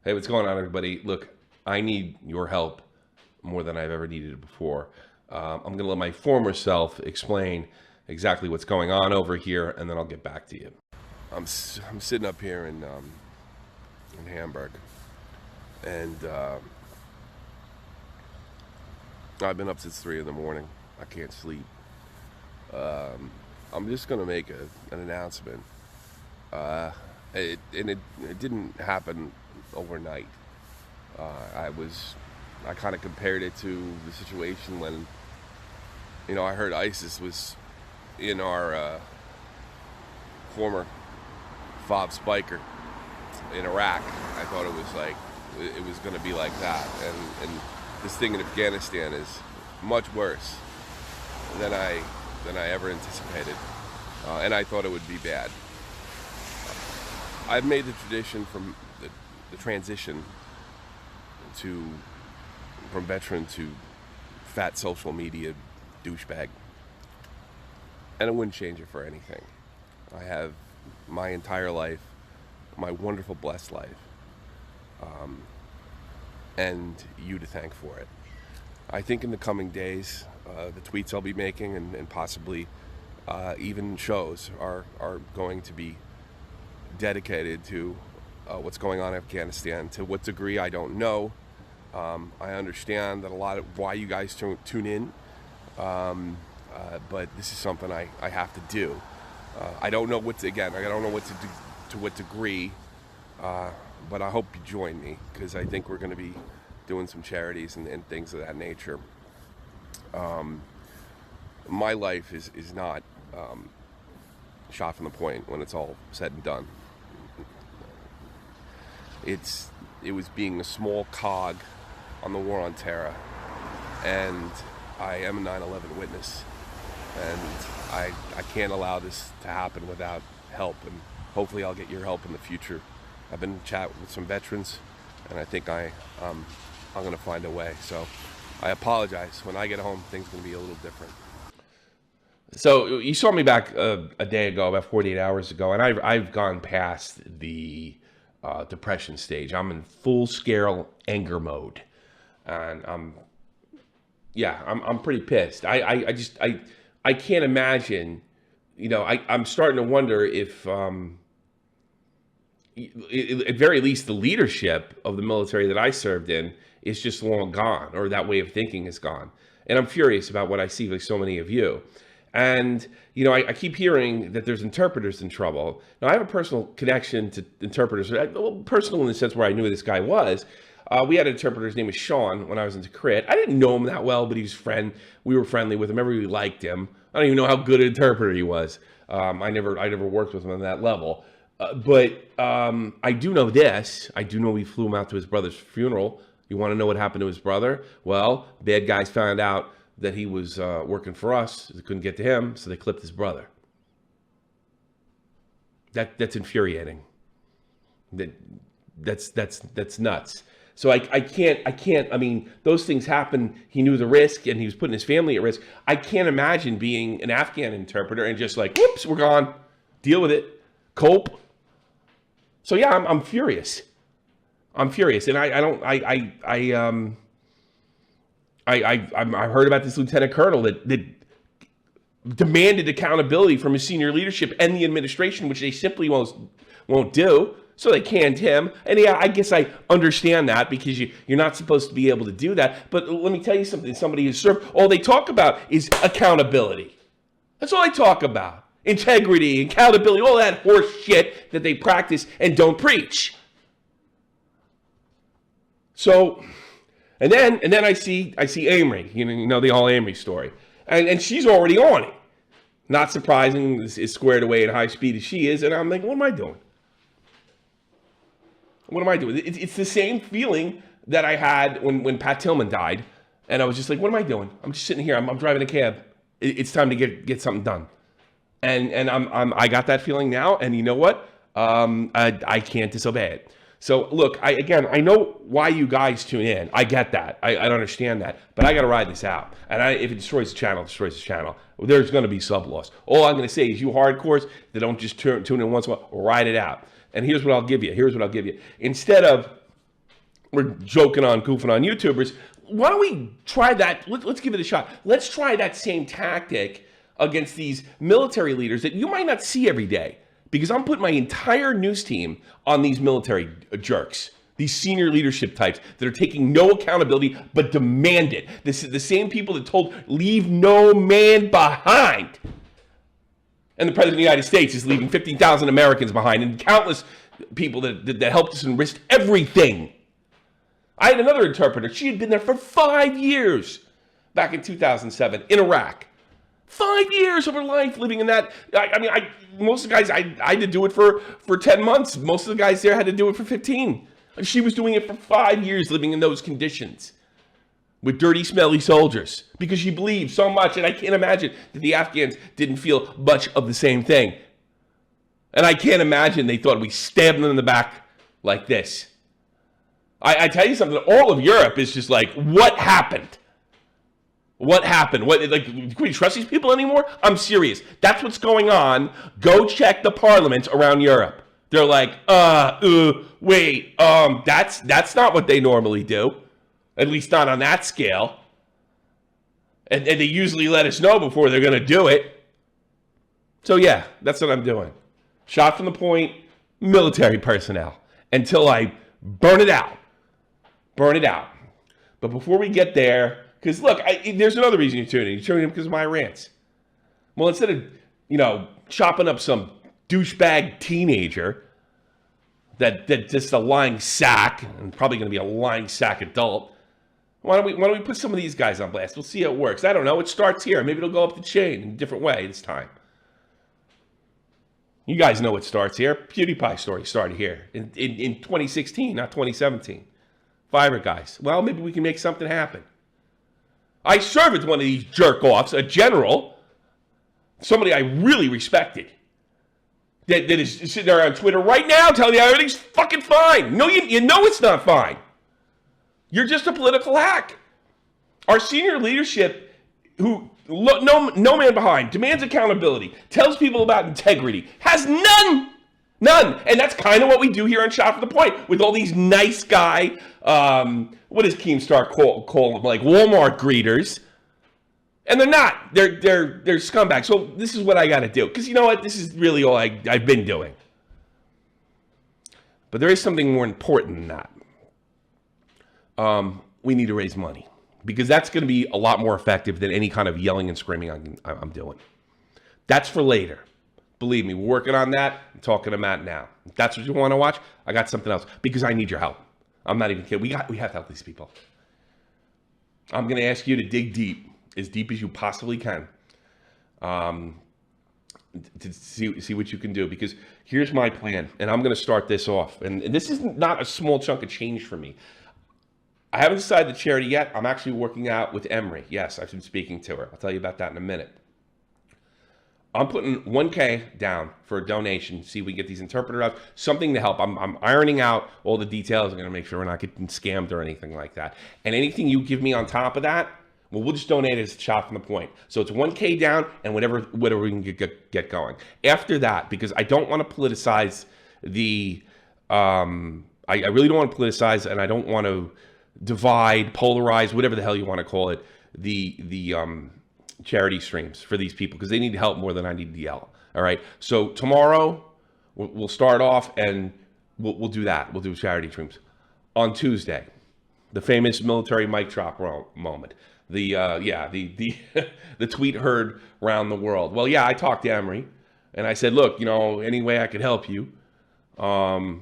Hey, what's going on, everybody? Look, I need your help more than I've ever needed it before. I'm going to let my former self explain exactly what's going on over here, and then I'll get back to you. I'm sitting up here in Hamburg, and I've been up since 3 in the morning. I can't sleep. I'm just going to make an announcement. It didn't happen overnight. I kind of compared it to the situation when, I heard ISIS was in our former fob spiker in Iraq. I thought it was going to be like that, and this thing in Afghanistan is much worse than I ever anticipated, and I thought it would be bad. I've made the tradition from the transition from veteran to fat social media douchebag, and I wouldn't change it for anything. I have my entire life, my wonderful blessed life, and you to thank for it. I think in the coming days, the tweets I'll be making and possibly even shows are going to be dedicated to what's going on in Afghanistan. To what degree, I don't know. I understand that a lot of why you guys tune in, but this is something I have to do. I don't know what to do, to what degree, but I hope you join me, because I think we're going to be doing some charities and things of that nature. My life is not shot from the point when it's all said and done. It was being a small cog on the war on terror, and I am a 9/11 witness, and I can't allow this to happen without help, and hopefully I'll get your help in the future. I've been chatting with some veterans, and I think I'm going to find a way. So I apologize. When I get home, things are going to be a little different. So you saw me back a day ago, about 48 hours ago, and I've gone past the depression stage. I'm in full-scale anger mode, and I'm pretty pissed. I can't imagine. I'm starting to wonder if, at very least, the leadership of the military that I served in is just long gone, or that way of thinking is gone. And I'm furious about what I see with so many of you. And, I keep hearing that there's interpreters in trouble. Now, I have a personal connection to interpreters. Well, personal in the sense where I knew who this guy was. We had an interpreter. His name was Sean when I was into crit. I didn't know him that well, but he was a friend. We were friendly with him. Everybody liked him. I don't even know how good an interpreter he was. I never worked with him on that level. But I do know this. I do know we flew him out to his brother's funeral. You want to know what happened to his brother? Well, bad guys found out that he was working for us. They couldn't get to him, so they clipped his brother. That's infuriating. That's nuts. So I can't. I mean, those things happen. He knew the risk, and he was putting his family at risk. I can't imagine being an Afghan interpreter and just like, whoops, we're gone. Deal with it. Cope. So yeah, I'm furious. I'm furious, and I heard about this lieutenant colonel that demanded accountability from his senior leadership and the administration, which they simply won't do. So they canned him. And yeah, I guess I understand that, because you're not supposed to be able to do that. But let me tell you something. Somebody who's served, all they talk about is accountability. That's all they talk about. Integrity, accountability, all that horse shit that they practice and don't preach. So, and then I see Amory, the whole Amory story. And she's already on it. Not surprising, as squared away at high speed as she is. And I'm like, what am I doing? What am I doing? It's the same feeling that I had when Pat Tillman died. And I was just like, what am I doing? I'm just sitting here. I'm driving a cab. It's time to get something done. And I got that feeling now. And you know what? I can't disobey it. So look, I know why you guys tune in. I get that. I understand that. But I got to ride this out. And if it destroys the channel, it destroys the channel. There's going to be sub loss. All I'm going to say is, you hardcores that don't just tune in once in a while, ride it out. And here's what I'll give you. Instead of we're joking on, goofing on YouTubers. Why don't we try that? Let's give it a shot. Let's try that same tactic against these military leaders that you might not see every day. Because I'm putting my entire news team on these military jerks, these senior leadership types that are taking no accountability but demand it. This is the same people that told leave no man behind. And the President of the United States is leaving 15,000 Americans behind and countless people that helped us and risked everything. I had another interpreter. She had been there for 5 years back in 2007 in Iraq. 5 years of her life living in that. Most of the guys, I had to do it for 10 months. Most of the guys there had to do it for 15. She was doing it for 5 years living in those conditions with dirty, smelly soldiers because she believed so much. And I can't imagine that the Afghans didn't feel much of the same thing. And I can't imagine they thought we stabbed them in the back like this. I tell you something, all of Europe is just like, what happened? What happened? Can we trust these people anymore? I'm serious. That's what's going on. Go check the parliaments around Europe. They're like, wait, that's not what they normally do. At least not on that scale. And they usually let us know before they're going to do it. So yeah, that's what I'm doing. Shot from the point, military personnel. Until I burn it out. Burn it out. But before we get there, because look, there's another reason you're tuning in. You're tuning in because of my rants. Well, instead of, chopping up some douchebag teenager that just a lying sack, and probably going to be a lying sack adult, why don't we put some of these guys on blast? We'll see how it works. I don't know. It starts here. Maybe it'll go up the chain in a different way this time. You guys know what starts here. PewDiePie story started here in 2016, not 2017. Fiverr guys. Well, maybe we can make something happen. I served with one of these jerk-offs, a general, somebody I really respected, that is sitting there on Twitter right now telling you everything's fucking fine. No, you know it's not fine. You're just a political hack. Our senior leadership, who no man behind, demands accountability, tells people about integrity, has none. None. And that's kind of what we do here on Shot for the Point with all these nice guy, what does Keemstar call them? Like Walmart greeters. And they're not. They're scumbags. So this is what I got to do. Because you know what? This is really all I've been doing. But there is something more important than that. We need to raise money. Because that's going to be a lot more effective than any kind of yelling and screaming I'm doing. That's for later. Believe me, we're working on that. I'm talking to Matt now. If that's what you want to watch, I got something else. Because I need your help. I'm not even kidding. We have to help these people. I'm going to ask you to dig deep as you possibly can, to see what you can do. Because here's my plan, and I'm going to start this off. And this is not a small chunk of change for me. I haven't decided the charity yet. I'm actually working out with Emery. Yes, I've been speaking to her. I'll tell you about that in a minute. I'm putting $1,000 down for a donation. See if we can get these interpreters out. Something to help. I'm ironing out all the details. I'm going to make sure we're not getting scammed or anything like that. And anything you give me on top of that, well, we'll just donate it as a shot from the point. So it's $1,000 down and whatever we can get going. After that, because I don't want to politicize the, I really don't want to politicize, and I don't want to divide, polarize, whatever the hell you want to call it, the charity streams for these people, because they need help more than I need to yell. All right. So tomorrow we'll start off and we'll do that. We'll do charity streams. On Tuesday, the famous military mic drop moment. The the tweet heard around the world. Well, yeah, I talked to Emery and I said, look, any way I could help you, and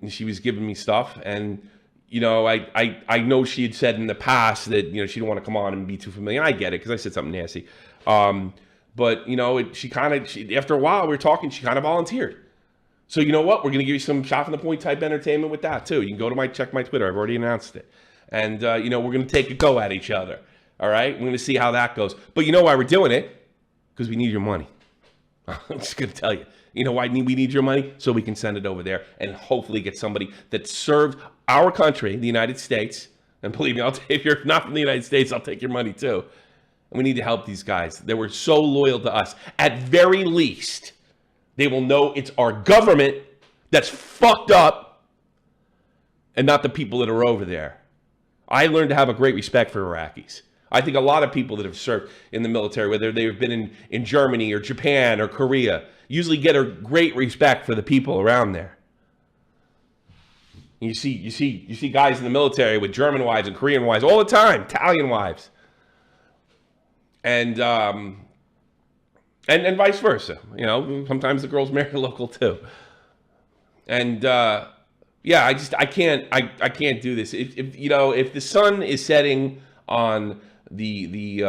she was giving me stuff. And I know she had said in the past that, she didn't want to come on and be too familiar. I get it because I said something nasty. But, she after a while we were talking, she kind of volunteered. So you know what? We're going to give you some shot from the point type entertainment with that too. You can go to check my Twitter. I've already announced it. And, we're going to take a go at each other. All right? We're going to see how that goes. But you know why we're doing it? Because we need your money. I'm just going to tell you. You know why we need your money? So we can send it over there and hopefully get somebody that served our country, the United States. And believe me, if you're not from the United States, I'll take your money too. And we need to help these guys. They were so loyal to us. At very least, they will know it's our government that's fucked up and not the people that are over there. I learned to have a great respect for Iraqis. I think a lot of people that have served in the military, whether they've been in Germany or Japan or Korea, usually get a great respect for the people around there. You see guys in the military with German wives and Korean wives all the time, Italian wives, and vice versa. You know, sometimes the girls marry local too. And yeah, I can't do this. If the sun is setting on the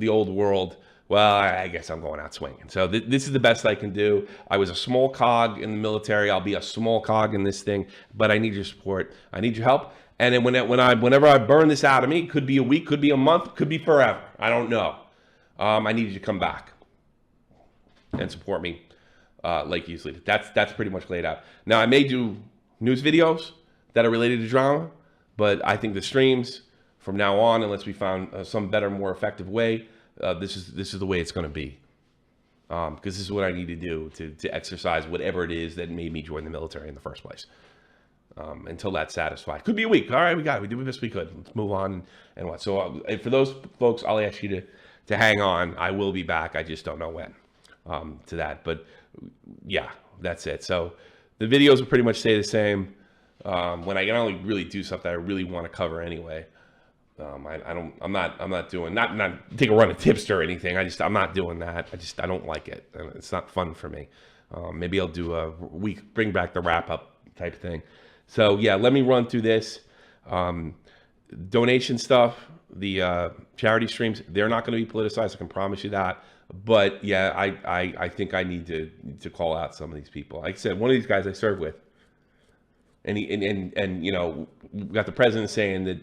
old world, well, I guess I'm going out swinging. So this is the best I can do. I was a small cog in the military. I'll be a small cog in this thing, but I need your support. I need your help. And then whenever I burn this out of me, could be a week, could be a month, could be forever. I don't know. I need you to come back and support me like usually. That's pretty much laid out. Now, I may do news videos that are related to drama, but I think the streams from now on, unless we found some better, more effective way, this is the way it's going to be. Because this is what I need to do to exercise whatever it is that made me join the military in the first place. Until that's satisfied. Could be a week. All right, we got it. We did the best we could. Let's move on and what. So for those folks, I'll ask you to hang on. I will be back. I just don't know when to that. But yeah, that's it. So the videos will pretty much stay the same. When I can only really do something I really want to cover anyway. I'm not doing, not take a run at Tipster or anything. I'm not doing that. I don't like it. It's not fun for me. Maybe I'll do a week, bring back the wrap up type thing. So yeah, let me run through this. Donation stuff, the charity streams, they're not going to be politicized. I can promise you that. But yeah, I think I need to call out some of these people. Like I said, one of these guys I served with, and you know, we got the president saying that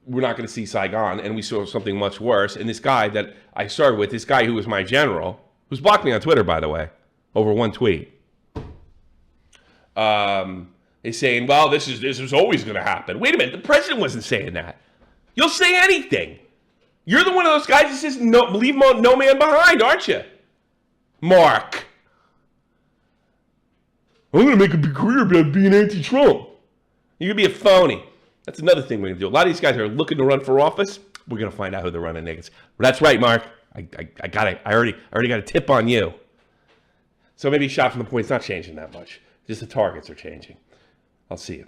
we're not going to see Saigon, and we saw something much worse. And this guy that I served with, this guy who was my general, who's blocked me on Twitter, by the way, over one tweet, is saying, well, this is always going to happen. Wait a minute, the president wasn't saying that. You'll say anything. You're the one of those guys that says, no, leave no man behind, aren't you? Mark. I'm going to make a big career about being anti-Trump. You're going to be a phony. That's another thing we're going to do. A lot of these guys are looking to run for office. We're going to find out who they're running against. That's right, Mark. I already got a tip on you. So maybe shot from the point's not changing that much. Just the targets are changing. I'll see you.